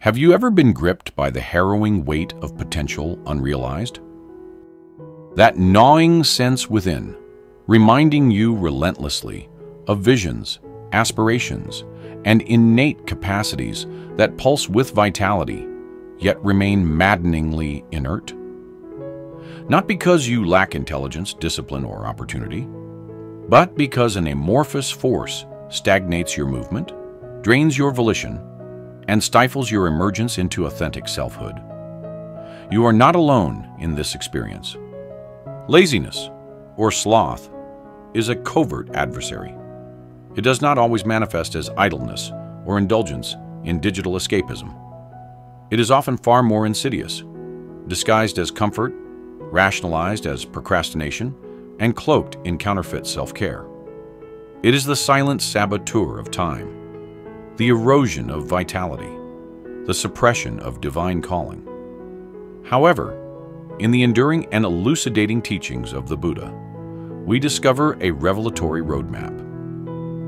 Have you ever been gripped by the harrowing weight of potential unrealized? That gnawing sense within, reminding you relentlessly of visions, aspirations, and innate capacities that pulse with vitality, yet remain maddeningly inert? Not because you lack intelligence, discipline, or opportunity, but because an amorphous force stagnates your movement, drains your volition, and stifles your emergence into authentic selfhood. You are not alone in this experience. Laziness, or sloth, is a covert adversary. It does not always manifest as idleness or indulgence in digital escapism. It is often far more insidious, disguised as comfort, rationalized as procrastination, and cloaked in counterfeit self-care. It is the silent saboteur of time, the erosion of vitality, the suppression of divine calling. However, in the enduring and elucidating teachings of the Buddha, we discover a revelatory roadmap,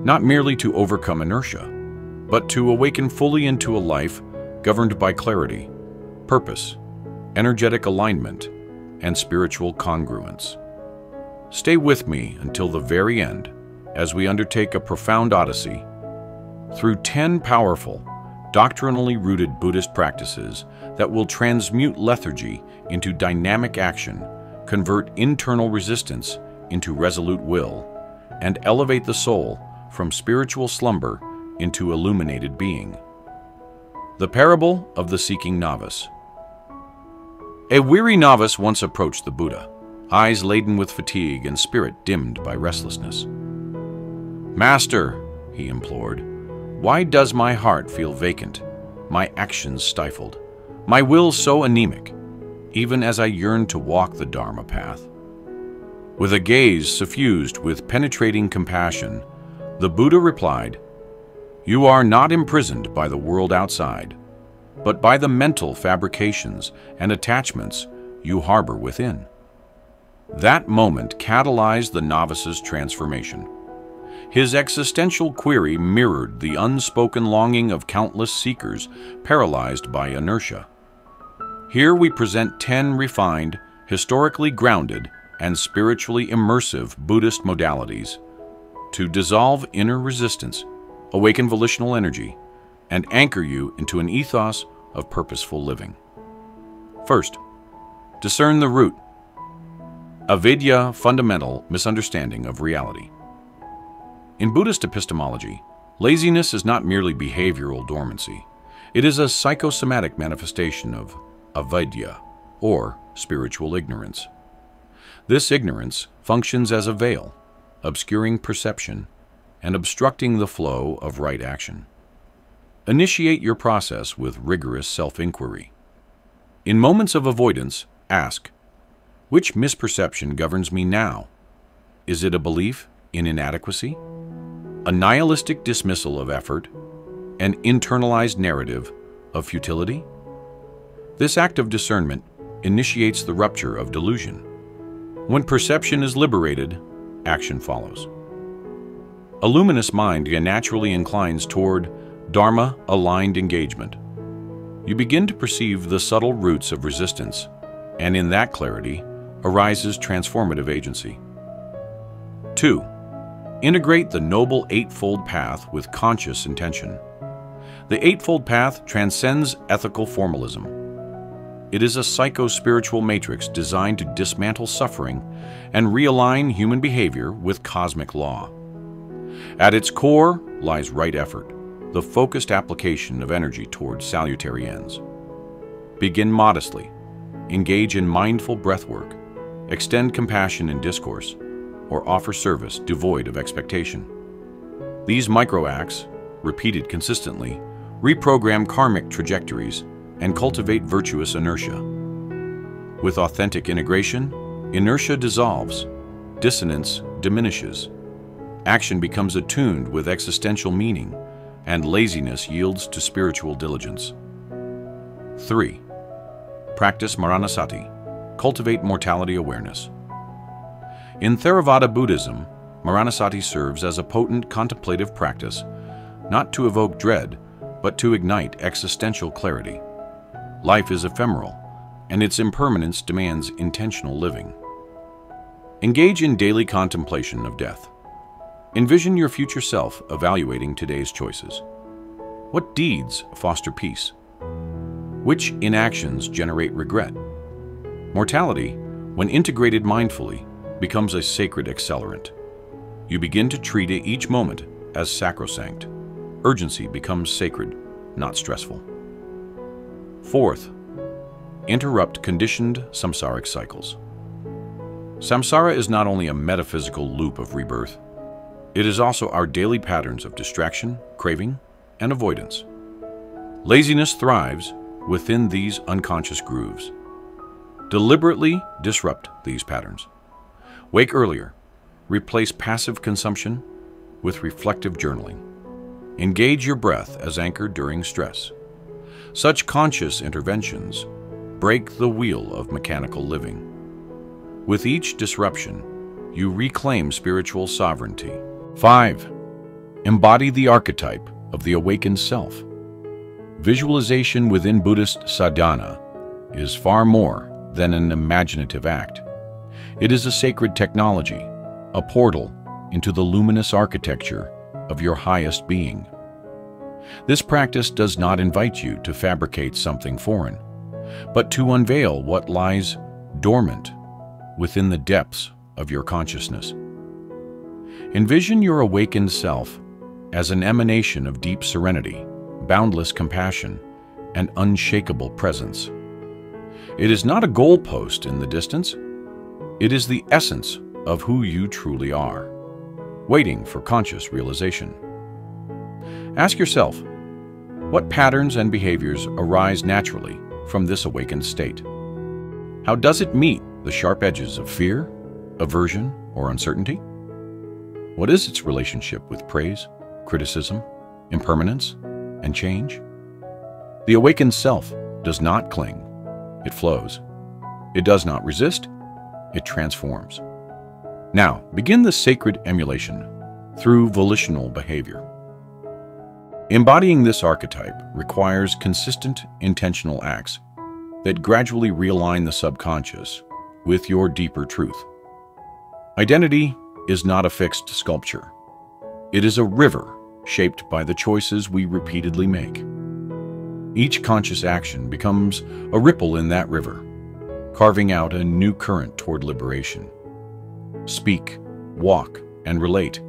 not merely to overcome inertia, but to awaken fully into a life governed by clarity, purpose, energetic alignment, and spiritual congruence. Stay with me until the very end as we undertake a profound odyssey through 10 powerful, doctrinally rooted Buddhist practices that will transmute lethargy into dynamic action, convert internal resistance into resolute will, and elevate the soul from spiritual slumber into illuminated being. The Parable of the Seeking Novice. A weary novice once approached the Buddha, eyes laden with fatigue and spirit dimmed by restlessness. "Master," he implored, "why does my heart feel vacant, my actions stifled, my will so anemic, even as I yearn to walk the Dharma path?" With a gaze suffused with penetrating compassion, the Buddha replied, "You are not imprisoned by the world outside, but by the mental fabrications and attachments you harbor within." That moment catalyzed the novice's transformation. His existential query mirrored the unspoken longing of countless seekers paralyzed by inertia. Here we present 10 refined, historically grounded, and spiritually immersive Buddhist modalities to dissolve inner resistance, awaken volitional energy, and anchor you into an ethos of purposeful living. First, discern the root. Avidya, fundamental misunderstanding of reality. In Buddhist epistemology, laziness is not merely behavioral dormancy. It is a psychosomatic manifestation of avidya, or spiritual ignorance. This ignorance functions as a veil, obscuring perception and obstructing the flow of right action. Initiate your process with rigorous self-inquiry. In moments of avoidance, ask, which misperception governs me now? Is it a belief in inadequacy, a nihilistic dismissal of effort, an internalized narrative of futility? This act of discernment initiates the rupture of delusion. When perception is liberated, action follows. A luminous mind naturally inclines toward Dharma-aligned engagement. You begin to perceive the subtle roots of resistance, and in that clarity arises transformative agency. 2. Integrate the Noble Eightfold Path with conscious intention. The Eightfold Path transcends ethical formalism. It is a psycho-spiritual matrix designed to dismantle suffering and realign human behavior with cosmic law. At its core lies right effort, the focused application of energy towards salutary ends. Begin modestly. Engage in mindful breathwork. Extend compassion in discourse, or offer service devoid of expectation. These micro-acts, repeated consistently, reprogram karmic trajectories and cultivate virtuous inertia. With authentic integration, inertia dissolves, dissonance diminishes, action becomes attuned with existential meaning, and laziness yields to spiritual diligence. 3. Practice Maranasati. Cultivate mortality awareness. In Theravada Buddhism, Maranasati serves as a potent contemplative practice, not to evoke dread, but to ignite existential clarity. Life is ephemeral, and its impermanence demands intentional living. Engage in daily contemplation of death. Envision your future self evaluating today's choices. What deeds foster peace? Which inactions generate regret? Mortality, when integrated mindfully, becomes a sacred accelerant. You begin to treat each moment as sacrosanct. Urgency becomes sacred, not stressful. Fourth, interrupt conditioned samsaric cycles. Samsara is not only a metaphysical loop of rebirth, it is also our daily patterns of distraction, craving, and avoidance. Laziness thrives within these unconscious grooves. Deliberately disrupt these patterns. Wake earlier. Replace passive consumption with reflective journaling. Engage your breath as anchor during stress. Such conscious interventions break the wheel of mechanical living. With each disruption, you reclaim spiritual sovereignty. 5. Embody the archetype of the awakened self. Visualization within Buddhist sadhana is far more than an imaginative act. It is a sacred technology, a portal into the luminous architecture of your highest being. This practice does not invite you to fabricate something foreign, but to unveil what lies dormant within the depths of your consciousness. Envision your awakened self as an emanation of deep serenity, boundless compassion, and unshakable presence. It is not a goalpost in the distance. It is the essence of who you truly are, waiting for conscious realization. Ask yourself, what patterns and behaviors arise naturally from this awakened state? How does it meet the sharp edges of fear, aversion, or uncertainty? What is its relationship with praise, criticism, impermanence, and change? The awakened self does not cling, it flows. It does not resist, it transforms. Now, begin the sacred emulation through volitional behavior. Embodying this archetype requires consistent, intentional acts that gradually realign the subconscious with your deeper truth. Identity is not a fixed sculpture. It is a river shaped by the choices we repeatedly make. Each conscious action becomes a ripple in that river, carving out a new current toward liberation. Speak, walk, and relate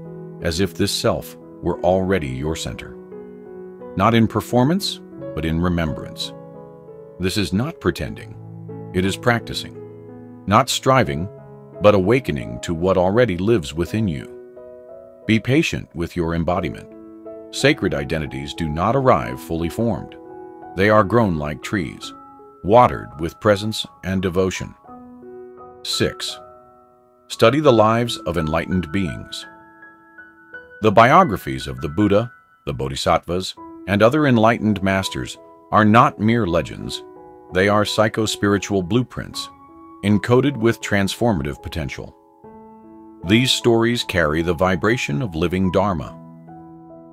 as if this self were already your center. Not in performance, but in remembrance. This is not pretending, it is practicing. Not striving, but awakening to what already lives within you. Be patient with your embodiment. Sacred identities do not arrive fully formed. They are grown like trees, watered with presence and devotion. 6. Study the lives of enlightened beings. The biographies of the Buddha, the Bodhisattvas, and other enlightened masters are not mere legends. They are psycho-spiritual blueprints, encoded with transformative potential. These stories carry the vibration of living Dharma.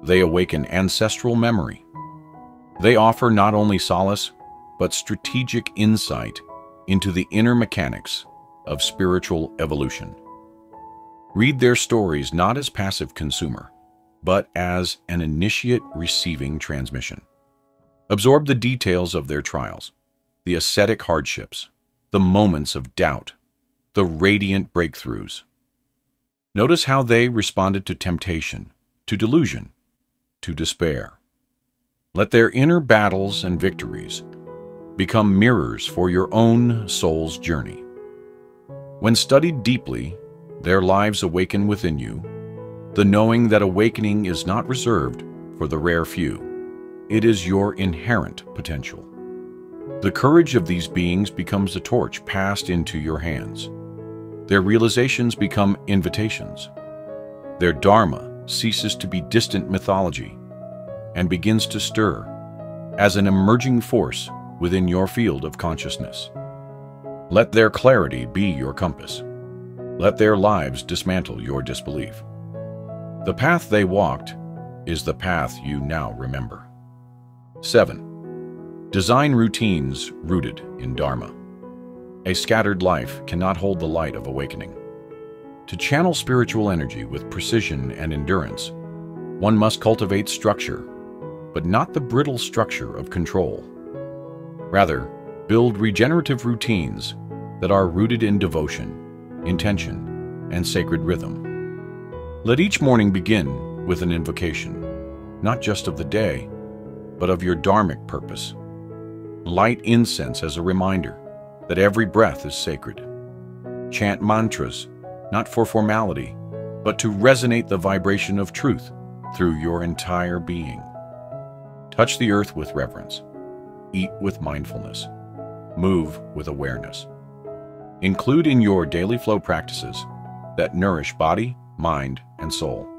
They awaken ancestral memory. They offer not only solace, but strategic insight into the inner mechanics of spiritual evolution. Read their stories not as passive consumer, but as an initiate receiving transmission. Absorb the details of their trials, the ascetic hardships, the moments of doubt, the radiant breakthroughs. Notice how they responded to temptation, to delusion, to despair. Let their inner battles and victories become mirrors for your own soul's journey. When studied deeply, their lives awaken within you, the knowing that awakening is not reserved for the rare few. It is your inherent potential. The courage of these beings becomes a torch passed into your hands. Their realizations become invitations. Their Dharma ceases to be distant mythology and begins to stir as an emerging force within your field of consciousness. Let their clarity be your compass. Let their lives dismantle your disbelief. The path they walked is the path you now remember. 7. Design routines rooted in Dharma. A scattered life cannot hold the light of awakening. To channel spiritual energy with precision and endurance, one must cultivate structure, but not the brittle structure of control. Rather, build regenerative routines that are rooted in devotion, intention, and sacred rhythm. Let each morning begin with an invocation, not just of the day, but of your dharmic purpose. Light incense as a reminder that every breath is sacred. Chant mantras, not for formality, but to resonate the vibration of truth through your entire being. Touch the earth with reverence. Eat with mindfulness. Move with awareness. Include in your daily flow practices that nourish body, mind, and soul.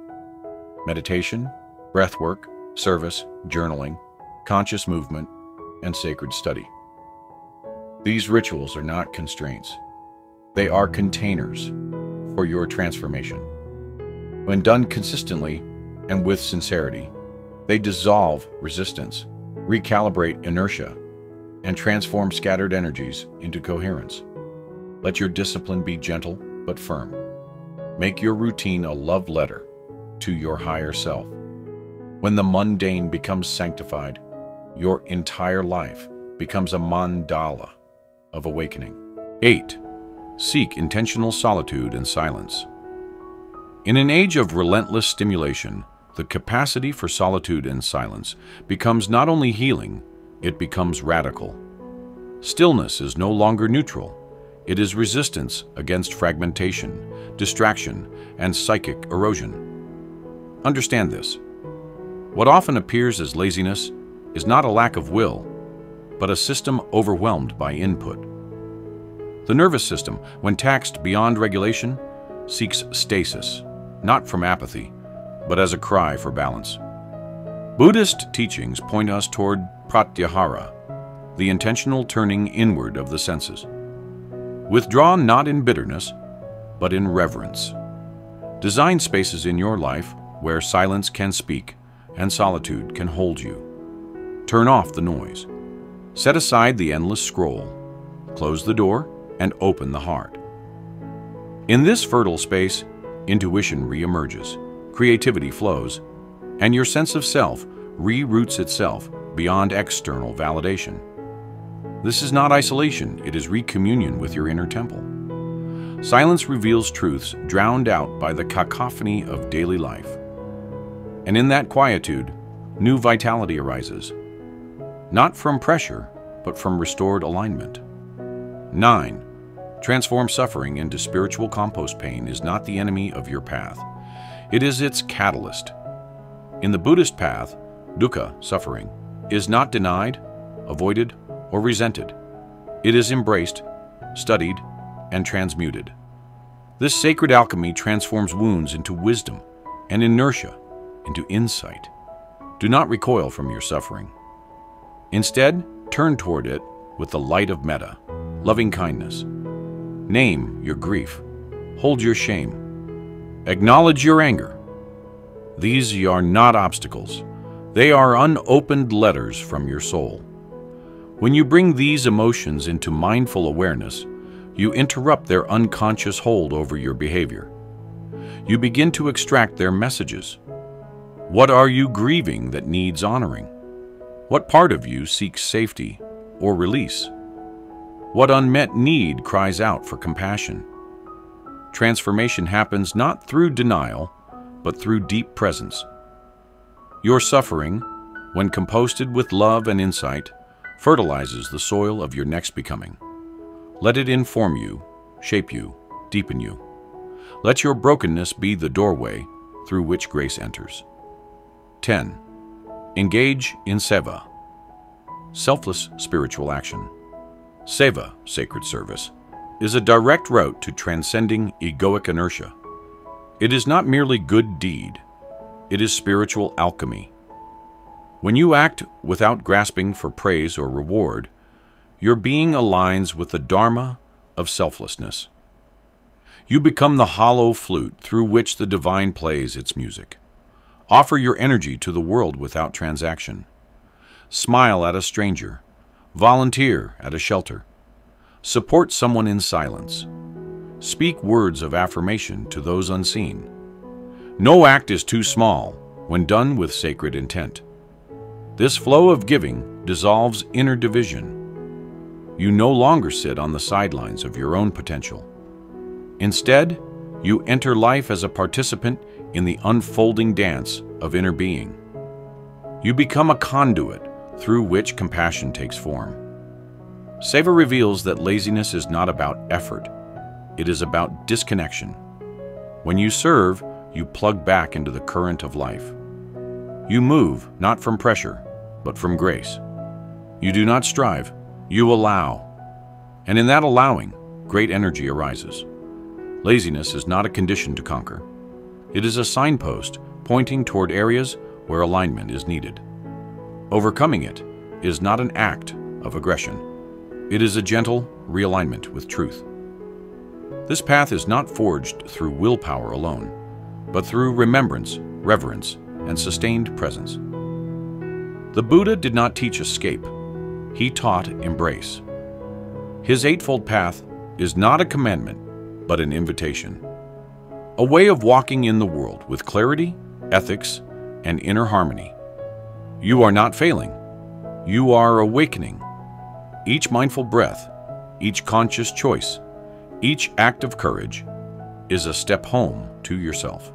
Meditation, breathwork, service, journaling, conscious movement, and sacred study. These rituals are not constraints. They are containers for your transformation. When done consistently and with sincerity, they dissolve resistance, recalibrate inertia, and transform scattered energies into coherence. Let your discipline be gentle but firm. Make your routine a love letter to your higher self. When the mundane becomes sanctified, your entire life becomes a mandala of awakening. 8. Seek intentional solitude and silence. In an age of relentless stimulation, the capacity for solitude and silence becomes not only healing, it becomes radical. Stillness is no longer neutral. It is resistance against fragmentation, distraction, and psychic erosion. Understand this. What often appears as laziness is not a lack of will, but a system overwhelmed by input. The nervous system, when taxed beyond regulation, seeks stasis, not from apathy, but as a cry for balance. Buddhist teachings point us toward pratyahara, the intentional turning inward of the senses. Withdraw not in bitterness, but in reverence. Design spaces in your life where silence can speak and solitude can hold you. Turn off the noise. Set aside the endless scroll. Close the door and open the heart. In this fertile space, intuition reemerges, creativity flows, and your sense of self re-roots itself beyond external validation. This is not isolation, it is recommunion with your inner temple. Silence reveals truths drowned out by the cacophony of daily life. And in that quietude, new vitality arises, not from pressure, but from restored alignment. 9. Transform suffering into spiritual compost. Pain is not the enemy of your path. It is its catalyst. In the Buddhist path, dukkha, suffering, is not denied, avoided, or resented. It is embraced, studied, and transmuted. This sacred alchemy transforms wounds into wisdom and inertia into insight. Do not recoil from your suffering. Instead, turn toward it with the light of metta, loving kindness. Name your grief. Hold your shame. Acknowledge your anger. These are not obstacles. They are unopened letters from your soul. When you bring these emotions into mindful awareness, you interrupt their unconscious hold over your behavior. You begin to extract their messages. What are you grieving that needs honoring? What part of you seeks safety or release? What unmet need cries out for compassion? Transformation happens not through denial, but through deep presence. Your suffering, when composted with love and insight, fertilizes the soil of your next becoming. Let it inform you, shape you, deepen you. Let your brokenness be the doorway through which grace enters. 10. Engage in seva, selfless spiritual action. Seva, sacred service, is a direct route to transcending egoic inertia. It is not merely good deed, it is spiritual alchemy. When you act without grasping for praise or reward, your being aligns with the Dharma of selflessness. You become the hollow flute through which the divine plays its music. Offer your energy to the world without transaction. Smile at a stranger. Volunteer at a shelter. Support someone in silence. Speak words of affirmation to those unseen. No act is too small when done with sacred intent. This flow of giving dissolves inner division. You no longer sit on the sidelines of your own potential. Instead, you enter life as a participant in the unfolding dance of inner being. You become a conduit through which compassion takes form. Seva reveals that laziness is not about effort. It is about disconnection. When you serve, you plug back into the current of life. You move not from pressure, but from grace. You do not strive, you allow. And in that allowing, great energy arises. Laziness is not a condition to conquer. It is a signpost pointing toward areas where alignment is needed. Overcoming it is not an act of aggression. It is a gentle realignment with truth. This path is not forged through willpower alone, but through remembrance, reverence, and sustained presence. The Buddha did not teach escape. He taught embrace. His Eightfold Path is not a commandment, but an invitation. A way of walking in the world with clarity, ethics, and inner harmony. You are not failing. You are awakening. Each mindful breath, each conscious choice, each act of courage is a step home to yourself.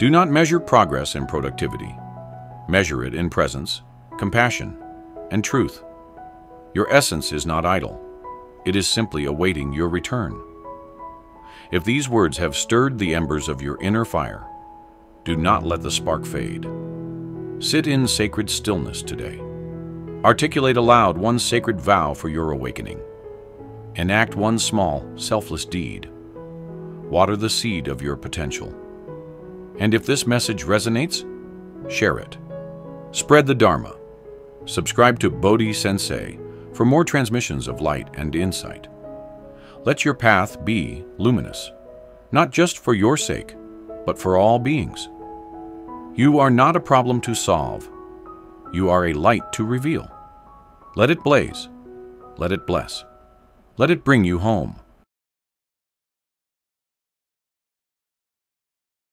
Do not measure progress in productivity. Measure it in presence, compassion, and truth. Your essence is not idle. It is simply awaiting your return. If these words have stirred the embers of your inner fire, do not let the spark fade. Sit in sacred stillness today. Articulate aloud one sacred vow for your awakening. Enact one small, selfless deed. Water the seed of your potential. And if this message resonates, share it. Spread the Dharma. Subscribe to Bodhi Sensei for more transmissions of light and insight. Let your path be luminous, not just for your sake, but for all beings. You are not a problem to solve. You are a light to reveal. Let it blaze. Let it bless. Let it bring you home.